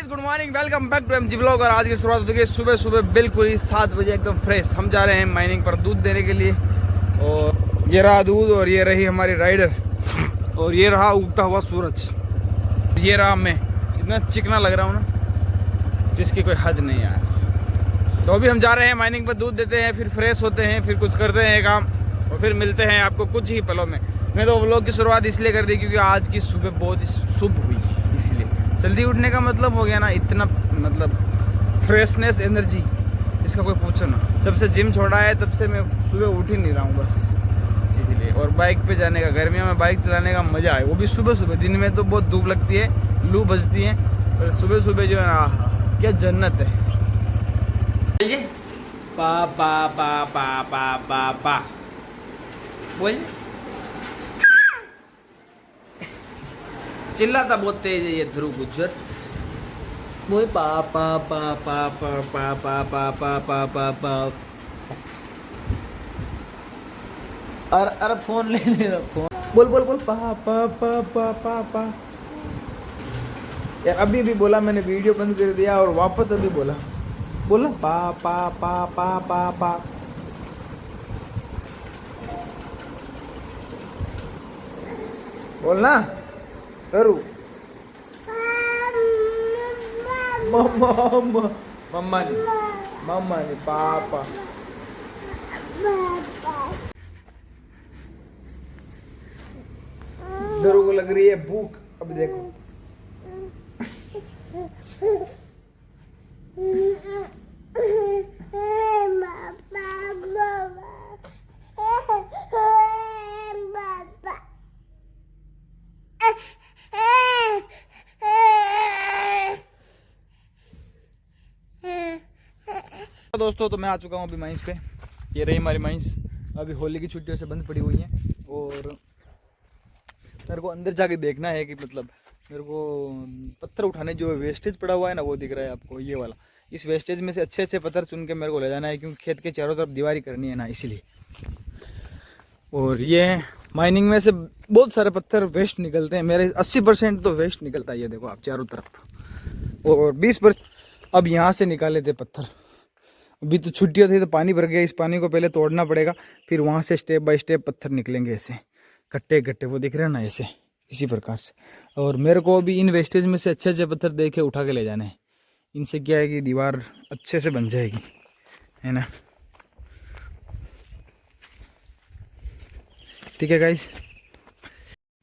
Guys, good morning, welcome back to MG vlog. और आज की शुरुआत होती है सुबह सुबह बिल्कुल ही 7 बजे एकदम फ्रेश। हम जा रहे हैं माइनिंग पर दूध देने के लिए। और ये रहा दूध और ये रही हमारी राइडर और ये रहा उगता हुआ सूरज। ये रहा मैं, इतना चिकना लग रहा हूँ ना जिसकी कोई हद नहीं यार। तो अभी हम जा रहे हैं माइनिंग पर दूध देते हैं, फिर फ्रेश होते हैं, फिर कुछ करते हैं काम और फिर मिलते हैं आपको कुछ ही पलों में। मैं तो व्लॉग की शुरुआत इसलिए कर दी क्योंकि आज की सुबह बहुत ही शुभ हुई, इसलिए जल्दी उठने का मतलब हो गया ना, इतना मतलब फ्रेशनेस, एनर्जी, इसका कोई पूछो ना। जब से जिम छोड़ा है तब से मैं सुबह उठ ही नहीं रहा हूँ बस इसीलिए। और बाइक पे जाने का, गर्मियों में बाइक चलाने का मज़ा है, वो भी सुबह सुबह। दिन में तो बहुत धूप लगती है, लू बजती है, पर सुबह सुबह जो है ना, क्या जन्नत है। बोलिए पा पा पा पा पा पा पा बोलिए। चिल्लाता बहुत तेज है ये ध्रुव गुज्जर। बोल पा पा पा पा पा पा पा पा पा पा पा पा। अरे फोन ले ले फोन। बोल बोल बोल पा पा पा पा पा पा। यार अभी भी बोला मैंने, वीडियो बंद कर दिया और वापस अभी बोला। बोला पा पा पा पा पा पा। बोलना करू। मम्मा ने पापा। दरो को लग रही है भूख, अब देखो। दोस्तों तो मैं आ चुका हूँ अभी माइंस पे। ये रही हमारी माइंस, अभी होली की छुट्टियों से बंद पड़ी हुई हैं और मेरे को अंदर जाके देखना है कि मतलब मेरे को पत्थर उठाने जो वेस्टेज पड़ा हुआ है ना, वो दिख रहा है आपको, ये वाला। इस वेस्टेज में से अच्छे अच्छे पत्थर चुन के मेरे को ले जाना है क्योंकि खेत के चारों तरफ दीवारी करनी है ना, इसीलिए। और ये माइनिंग में से बहुत सारे पत्थर वेस्ट निकलते हैं, मेरे 80% तो वेस्ट निकलता है, ये देखो आप चारों तरफ। और 20% अब यहाँ से निकाले थे पत्थर। अभी तो छुट्टियाँ थी तो पानी भर गया, इस पानी को पहले तोड़ना पड़ेगा, फिर वहाँ से स्टेप बाय स्टेप पत्थर निकलेंगे ऐसे कट्टे कट्टे, वो दिख रहे हैं ना ऐसे, इसी प्रकार से। और मेरे को अभी इन वेस्टेज में से अच्छे अच्छे पत्थर देखे उठा के ले जाने हैं। इनसे क्या है कि दीवार अच्छे से बन जाएगी, है ना। ठीक है गाइस,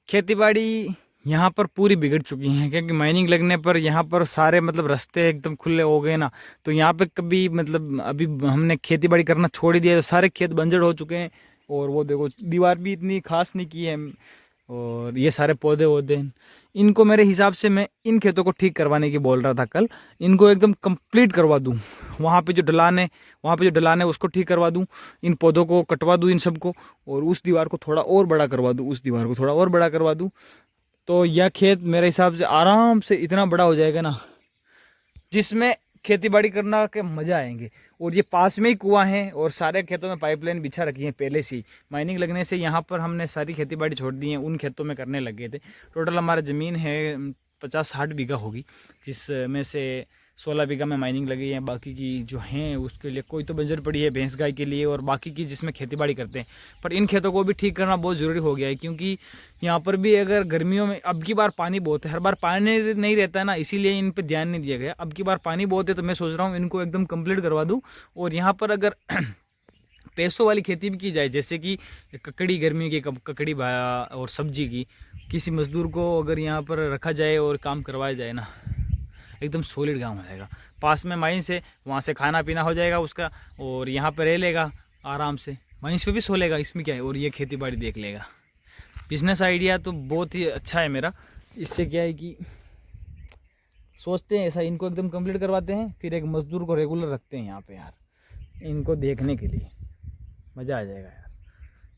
खेती बाड़ी यहाँ पर पूरी बिगड़ चुकी हैं क्योंकि माइनिंग लगने पर यहाँ पर सारे मतलब रास्ते एकदम खुले हो गए ना। तो यहाँ पे कभी मतलब अभी हमने खेती बाड़ी करना छोड़ ही दिया, तो सारे खेत बंजर हो चुके हैं। और वो देखो दीवार भी इतनी खास नहीं की है, और ये सारे पौधे वौधे, इनको मेरे हिसाब से मैं इन खेतों को ठीक करवाने की बोल रहा था कल। इनको एकदम कंप्लीट करवा दूँ, वहाँ पे जो ढलान है उसको ठीक करवा दूँ, इन पौधों को कटवा दूँ इन सबको, और उस दीवार को थोड़ा और बड़ा करवा दूँ, तो यह खेत मेरे हिसाब से आराम से इतना बड़ा हो जाएगा ना जिसमें खेती बाड़ी करना के मज़ा आएंगे। और ये पास में ही कुआं है और सारे खेतों में पाइपलाइन बिछा रखी है पहले से ही। माइनिंग लगने से यहाँ पर हमने सारी खेती बाड़ी छोड़ दी है, उन खेतों में करने लगे थे। टोटल हमारा ज़मीन है 50-60 बीघा होगी, जिसमें से 16 बीघा में माइनिंग लगी है। बाकी की जो हैं उसके लिए कोई तो बंजर पड़ी है भैंस गाय के लिए, और बाकी की जिसमें खेती बाड़ी करते हैं। पर इन खेतों को भी ठीक करना बहुत ज़रूरी हो गया है क्योंकि यहाँ पर भी अगर गर्मियों में, अब की बार पानी बहुत है, हर बार पानी नहीं रहता है ना, इसीलिए इन पे ध्यान नहीं दिया गया। अब की बार पानी बहुत है तो मैं सोच रहा हूँ इनको एकदम कंप्लीट करवा दूँ। और यहाँ पर अगर पैसों वाली खेती भी की जाए, जैसे कि ककड़ी, गर्मी की ककड़ी और सब्जी की, किसी मजदूर को अगर यहाँ पर रखा जाए और काम करवाया जाए ना, एकदम सॉलिड काम हो जाएगा। पास में माइंस है, वहाँ से खाना पीना हो जाएगा उसका, और यहाँ पर रह लेगा आराम से, माइंस पे भी सो लेगा, इसमें क्या है, और ये खेती बाड़ी देख लेगा। बिजनेस आइडिया तो बहुत ही अच्छा है मेरा। इससे क्या है कि सोचते हैं ऐसा, इनको एकदम कंप्लीट करवाते हैं, फिर एक मजदूर को रेगुलर रखते हैं यहाँ पे यार, इनको देखने के लिए मज़ा आ जाएगा यार।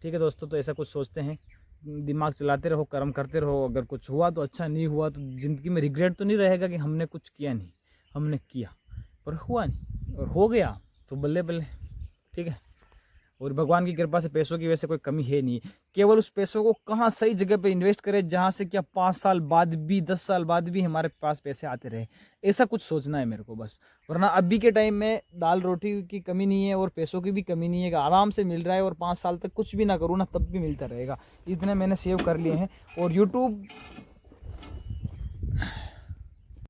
ठीक है दोस्तों, तो ऐसा कुछ सोचते हैं, दिमाग चलाते रहो, कर्म करते रहो। अगर कुछ हुआ तो अच्छा, नहीं हुआ तो ज़िंदगी में रिग्रेट तो नहीं रहेगा कि हमने कुछ किया नहीं, हमने किया पर हुआ नहीं, और हो गया तो बल्ले बल्ले। ठीक है, और भगवान की कृपा से पैसों की वैसे कोई कमी है नहीं। केवल उस पैसों को कहाँ सही जगह पे इन्वेस्ट करें जहाँ से क्या 5 साल बाद भी 10 साल बाद भी हमारे पास पैसे आते रहे, ऐसा कुछ सोचना है मेरे को बस। वरना अभी के टाइम में दाल रोटी की कमी नहीं है और पैसों की भी कमी नहीं है, कि आराम से मिल रहा है और 5 साल तक कुछ भी ना करूँ ना तब भी मिलता रहेगा। इतने मैंने सेव कर लिए हैं। और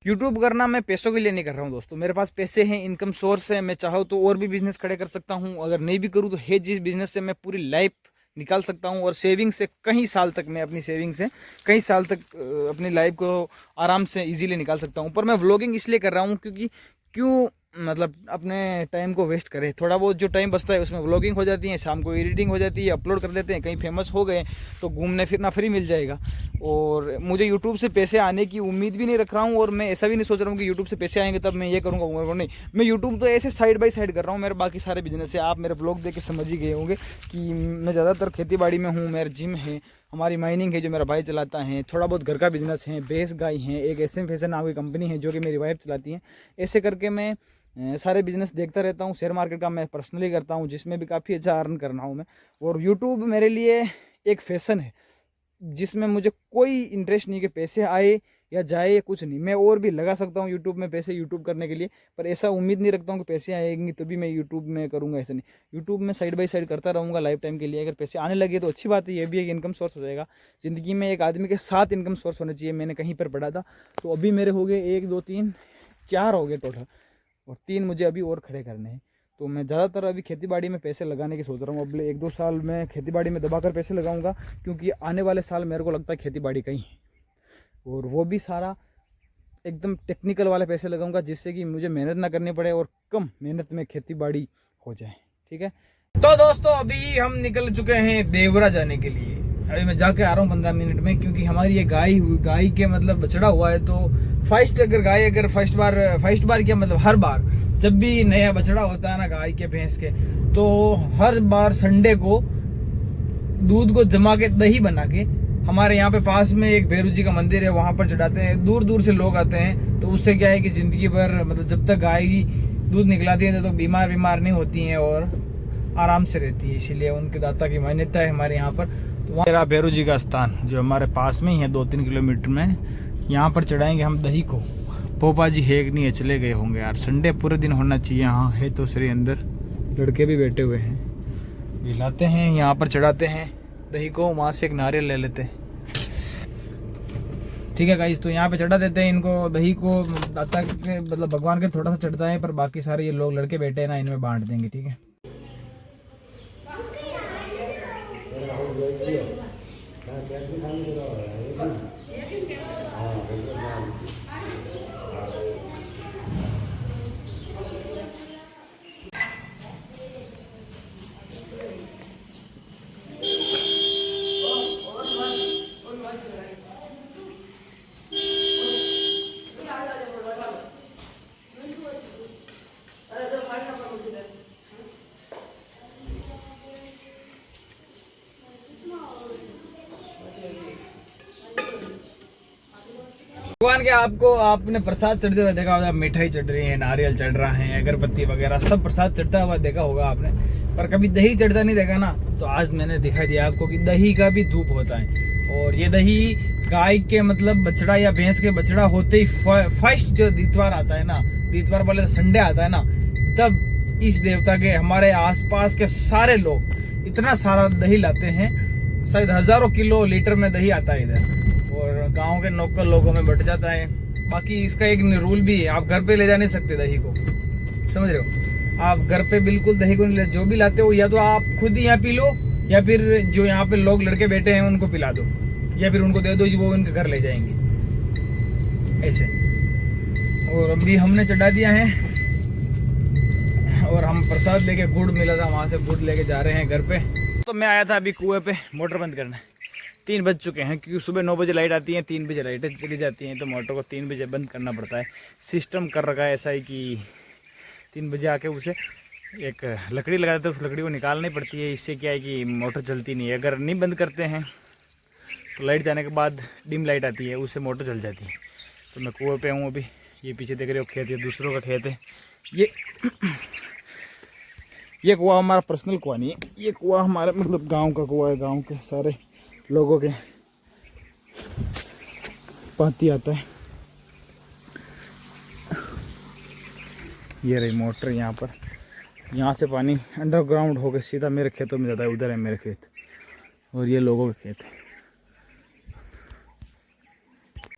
यूट्यूब करना मैं पैसों के लिए नहीं कर रहा हूँ दोस्तों, मेरे पास पैसे हैं, इनकम सोर्स है। मैं चाहूँ तो और भी बिजनेस खड़े कर सकता हूँ, अगर नहीं भी करूँ तो है जिस बिजनेस से मैं पूरी लाइफ निकाल सकता हूँ। और सेविंग से कई साल तक मैं अपनी सेविंग से कई साल तक अपनी लाइफ को आराम से इजीली निकाल सकता हूँ। पर मैं व्लॉगिंग इसलिए कर रहा हूँ क्योंकि क्यों मतलब अपने टाइम को वेस्ट करें, थोड़ा बहुत जो टाइम बचता है उसमें व्लॉगिंग हो जाती है, शाम को एडिटिंग हो जाती है, अपलोड कर देते हैं, कहीं फेमस हो गए तो घूमने फिरना फ्री मिल जाएगा। और मुझे यूट्यूब से पैसे आने की उम्मीद भी नहीं रख रहा हूँ, और मैं ऐसा भी नहीं सोच रहा हूँ कि यूट्यूब से पैसे आएंगे तब मैं ये करूँगा वो नहीं। मैं यूट्यूब तो ऐसे साइड बाई साइड कर रहा हूँ, मेरे बाकी सारे बिजनेस है। आप मेरे ब्लॉग देख के समझ ही गए होंगे कि मैं ज़्यादातर खेती बाड़ी में हूँ, मेरा जिम है, हमारी माइनिंग है जो मेरा भाई चलाता है, थोड़ा बहुत घर का बिजनेस है, भैंस गाय है, एक SM फैशन नाम की कंपनी है जो कि मेरी वाइफ चलाती है। ऐसे करके मैं सारे बिजनेस देखता रहता हूँ। शेयर मार्केट का मैं पर्सनली करता हूँ जिसमें भी काफ़ी अच्छा अर्न करना हूँ मैं। और यूट्यूब मेरे लिए एक फैशन है जिसमें मुझे कोई इंटरेस्ट नहीं कि पैसे आए या जाए या कुछ नहीं। मैं और भी लगा सकता हूँ यूट्यूब में पैसे यूट्यूब करने के लिए, पर ऐसा उम्मीद नहीं रखता हूँ कि पैसे आएंगे तभी मैं यूट्यूब में करूँगा, ऐसा नहीं। यूट्यूब में साइड बाई साइड करता रहूँगा लाइफ टाइम के लिए। अगर पैसे आने लगे तो अच्छी बात है, ये भी एक इनकम सोर्स हो जाएगा। ज़िंदगी में एक आदमी के 7 इनकम सोर्स होने चाहिए, मैंने कहीं पर पढ़ा था। तो अभी मेरे हो गए 1 2 3 4 हो गए टोटल, और 3 मुझे अभी और खड़े करने हैं। तो मैं ज़्यादातर अभी खेतीबाड़ी में पैसे लगाने की सोच रहा हूँ। अगले 1 2 साल में खेतीबाड़ी में दबाकर पैसे लगाऊंगा, क्योंकि आने वाले साल मेरे को लगता है खेतीबाड़ी का ही है। और वो भी सारा एकदम टेक्निकल वाले पैसे लगाऊंगा जिससे कि मुझे मेहनत ना करनी पड़े और कम मेहनत में खेतीबाड़ी हो जाए। ठीक है, तो दोस्तों अभी हम निकल चुके हैं देवरा जाने के लिए। अभी मैं जाके आ रहा हूँ 15 मिनट में, क्योंकि हमारी ये गाय के मतलब बछड़ा हुआ है। तो फर्स्ट बार क्या मतलब हर बार जब भी नया बछड़ा होता है ना गाय के भैंस के, तो हर बार संडे को दूध को जमा के दही बना के हमारे यहाँ पे पास में एक भैरू जी का मंदिर है, वहाँ पर चढ़ाते हैं। दूर दूर से लोग आते हैं। तो उससे क्या है कि ज़िंदगी भर मतलब जब तक गाय दूध निकलाती है तो बीमार नहीं होती हैं और आराम से रहती है। इसीलिए उनके दाता की मान्यता है हमारे यहाँ पर। तो वहाँ मेरा भैरू जी का स्थान जो हमारे पास में ही है 2-3 किलोमीटर में, यहाँ पर चढ़ाएंगे हम दही को। पोपा जी है कि नहीं है, चले गए होंगे यार। संडे पूरे दिन होना चाहिए। हाँ है तो सही, अंदर लड़के भी बैठे हुए हैं। ये लाते हैं यहाँ पर चढ़ाते हैं दही को, वहाँ से एक नारियल ले लेते हैं। ठीक है गाइस, तो यहाँ पे चढ़ा देते हैं इनको दही को। दाता के मतलब भगवान के थोड़ा सा चढ़ता है, पर बाकी सारे ये लोग लड़के बैठे हैं ना, इनमें बांट देंगे। ठीक है, भगवान के आपने प्रसाद चढ़ते हुए देखा होगा। मिठाई चढ़ रही है, नारियल चढ़ रहा है, अगरबत्ती वगैरह सब प्रसाद चढ़ता हुआ देखा होगा आपने, पर कभी दही चढ़ता नहीं देखा ना। तो आज मैंने दिखा दिया आपको कि दही का भी धूप होता है। और ये दही गाय के मतलब बछड़ा या भैंस के बछड़ा होते ही फर्स्ट जो इतवार आता है ना, इतवार वाले संडे आता है ना, तब इस देवता के हमारे आसपास के सारे लोग इतना सारा दही लाते हैं। शायद हजारों किलो लीटर में दही आता है इधर, और गांव के लोकल लोगों में बट जाता है। बाकी इसका एक रूल भी है, आप घर पे ले जा नहीं सकते दही को, समझ रहे हो। आप घर पे बिल्कुल दही को नहीं ले, जो भी लाते हो या तो आप खुद ही यहाँ पी लो, या फिर जो यहाँ पे लोग लड़के बैठे हैं उनको पिला दो, या फिर उनको दे दो जो वो उनके घर ले जाएंगे ऐसे। और अभी हमने चढ़ा दिया है और हम प्रसाद लेके गुड़ मिला था, वहाँ से गुड़ लेके जा रहे हैं घर पे। तो मैं आया था अभी कुएं पे मोटर बंद करने। 3 बज चुके हैं, क्योंकि सुबह 9 बजे लाइट आती है, 3 बजे लाइटें चली जाती हैं, तो मोटर को 3 बजे बंद करना पड़ता है। सिस्टम कर रखा है ऐसा ही कि 3 बजे आके उसे एक लकड़ी लगा देते हैं, उस लकड़ी को निकालनी पड़ती है। इससे क्या है कि मोटर चलती नहीं है। अगर नहीं बंद करते हैं तो लाइट जाने के बाद डिम लाइट आती है, उससे मोटर चल जाती है। तो मैं कुएँ पे हूँ अभी। ये पीछे देख रहे हो खेत है, दूसरों का खेत है। ये कुआं हमारा पर्सनल कुआं नहीं है, ये कुआं हमारे मतलब गांव का कुआं है, गांव के सारे लोगों के पाती आता है। ये रही मोटर यहाँ पर, यहाँ से पानी अंडरग्राउंड होकर सीधा मेरे खेतों में जाता है। उधर है मेरे खेत और ये लोगों के खेत है।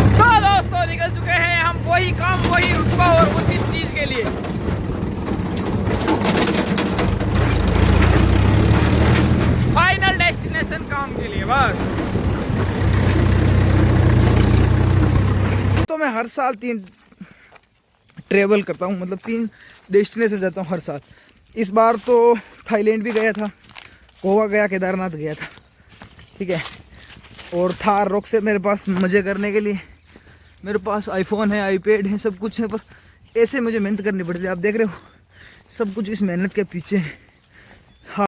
तो दोस्तों निकल चुके हैं हम, वही काम वही रुतबा और उसी चीज के लिए। फाइनल डेस्टिनेशन काम के लिए बस। तो मैं हर साल 3 ट्रेवल करता हूँ, मतलब 3 डेस्टिनेशन जाता हूँ हर साल। इस बार तो थाईलैंड भी गया था, गोवा गया, केदारनाथ गया था, ठीक है। और थार रॉक से मेरे पास मज़े करने के लिए मेरे पास आईफोन है, आईपैड है, सब कुछ है, पर ऐसे मुझे मेहनत करनी पड़ती है। आप देख रहे हो सब कुछ इस मेहनत के पीछे है।